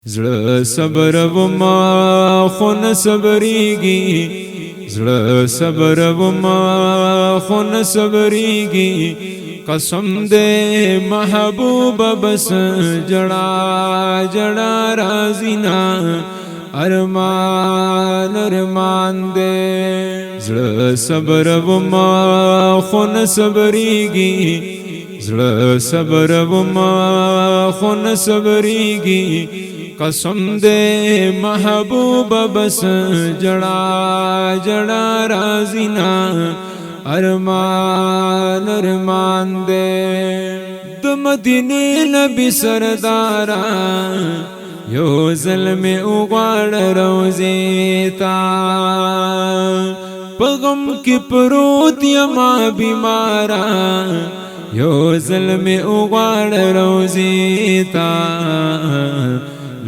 زړه صبر وما خو نه صبرېږي زړه صبر وما خو نه صبرېږي قسم دې محبوبه بس جڑا جڑا راځي نه ارمان ارمان دې زړه صبر وما خو نه صبرېږي زړه صبر وما خو نه صبرېږي قسم دے محبوبہ بس جڑا جڑا راځي نه ارمان ارمان دے د مدینه نبی سردارا یو ظلم وغواړ روزه تا پغم کی پروت یما بیمارا یو ظلم وغواړ روزه تا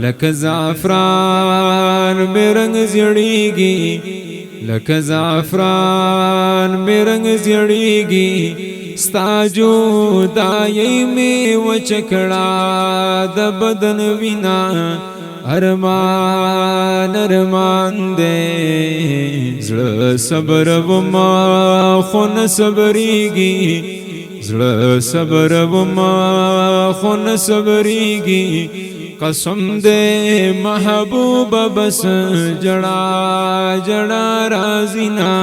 لکه زعفران برنگ زیړیږي لکه زعفران برنگ زیړیږي ستا جدائی می وچکړه د بدن وینا ارمان ارمان دې زړه صبر وما خو نه صبرېږي زړه صبر وما خو نه صبرېږي قسم دے محبوبہ بس جڑا جڑا راځي نه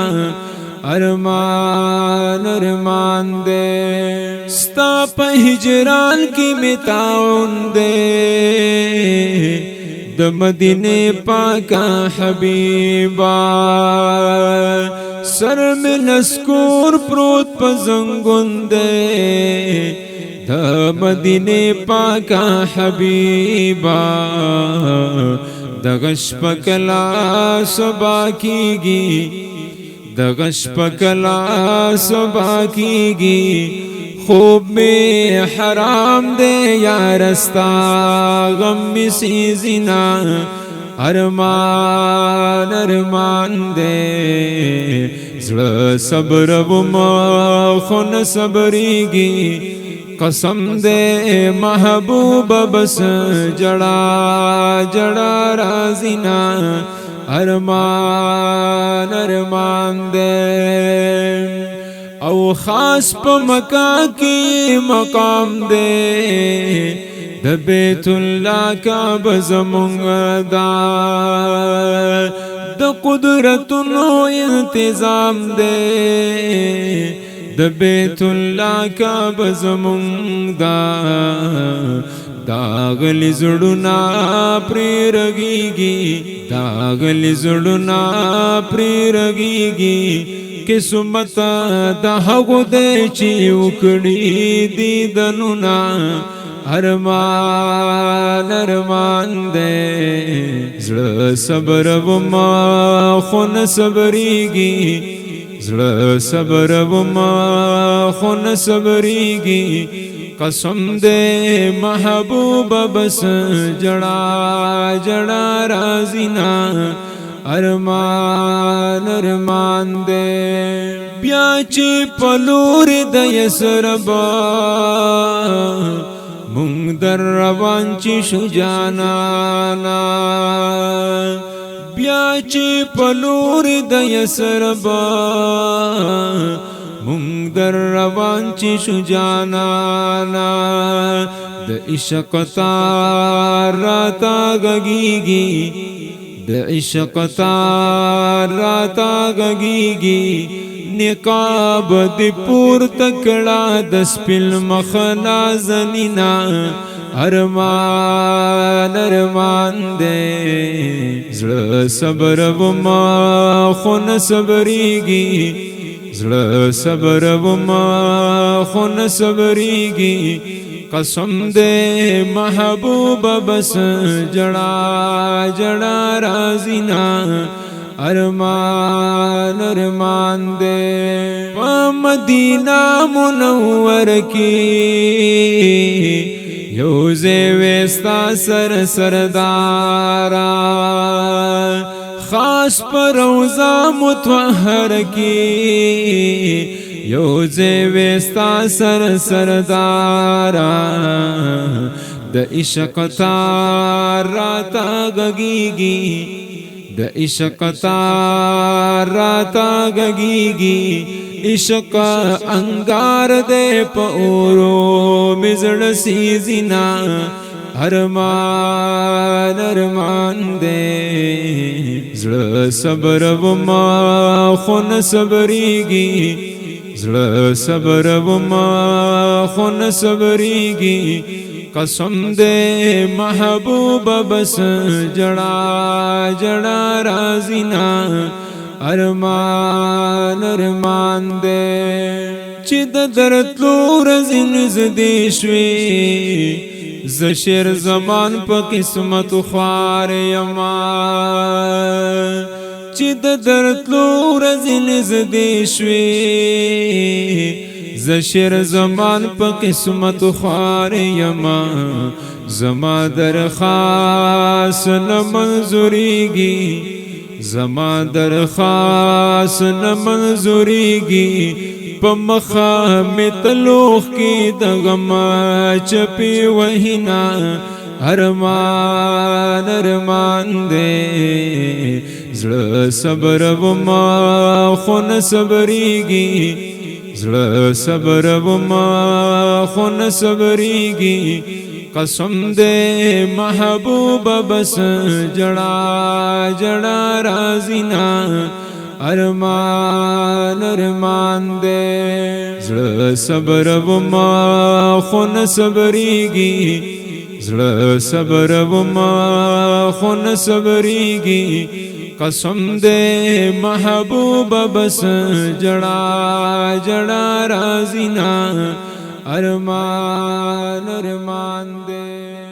ارمان ارمان دے ستا په هجران کی متاون دے د مدینے پاکا حبیبا سر میں نسکور پروت په زنګون دے د مدینے پاکا حبیبا د غش پکلا صبا کیږي د غش پکلا صبا کیږي خوب میں حرام دے یارستا غم میں سیزنا ارمان ارمان دے زړه صبر وما خو نه صبرېږي قسم دے محبوبہ بس جڑا جڑا راځي نه ارمان ارمان دے او خاص په مکہ کی مقام دے د بیت الله کعبه زمونږ دا د قدرتونو انتظام دے د بیت الله کعبه زمونږ دا داغلی زړونه پرې رګيږي داغلی زړونه پرې رګيږي قسمت د هغو دې چې وکړي دیدنونه ارمان ارمان دې زړه صبر وما خو نه صبرېږي زړه صبر وما خو نه صبرېږي قسم دے محبوبہ بس جڑا جڑا راځي نه ارمان ارمان دے بیا چې پلور د یسرب مونږ در روان چې شو جانانا بیا چې پلور د یسرب مونږ در روان چې شو جانانا د عشق تار راتا غږیږي د عشق تار راتا غږیږي نقاب دی پور تکړه د سپل مخنا زنینا ارمان ارمان دے زړه صبر وما خو نه صبرېږي زړه صبر وما خو نه صبرېږي قسم دے محبوبہ بس جڑا جڑا راځي نه ارمان ارمان دے مدینہ منور کی یوزے ویستا سر سردارا خاص پر روزہ متوہر کی یوزے ویستا سر سردارا د عشق تار راتا غږیږي د عشق تار راتا غږیږي عشق انگار دے پورو مزڑ سیزنا ارمان ارمان دے زړه صبر وما خون صبریږي زړه صبر وما خون صبریږي قسم دے محبوب بس جڑا جڑا رازینا ارمان ارمان دے چې د درتلو ورځې نږدې شوې ز شیر زمان په قسمت خوار یما چې د درتلو ورځې نږدې شوې ز شیر زمان په قسمت خوار یما زما درخواست نه منظوریږي زما درخواست نه منظوریږي په مخه مې تلوخ کې د غم چپی وهینا ارمان ارمان دې زړه صبر وما خون صبریږي زړه صبر وما خون صبریږي قسم دے محبوب بس جڑا جڑا رازینا ارمان ارمان دے زړه صبر وما خون صبریږي زړه صبر وما خون صبریږي قسم دے محبوب بس جڑا جڑا رازینا ارمان ارمان دے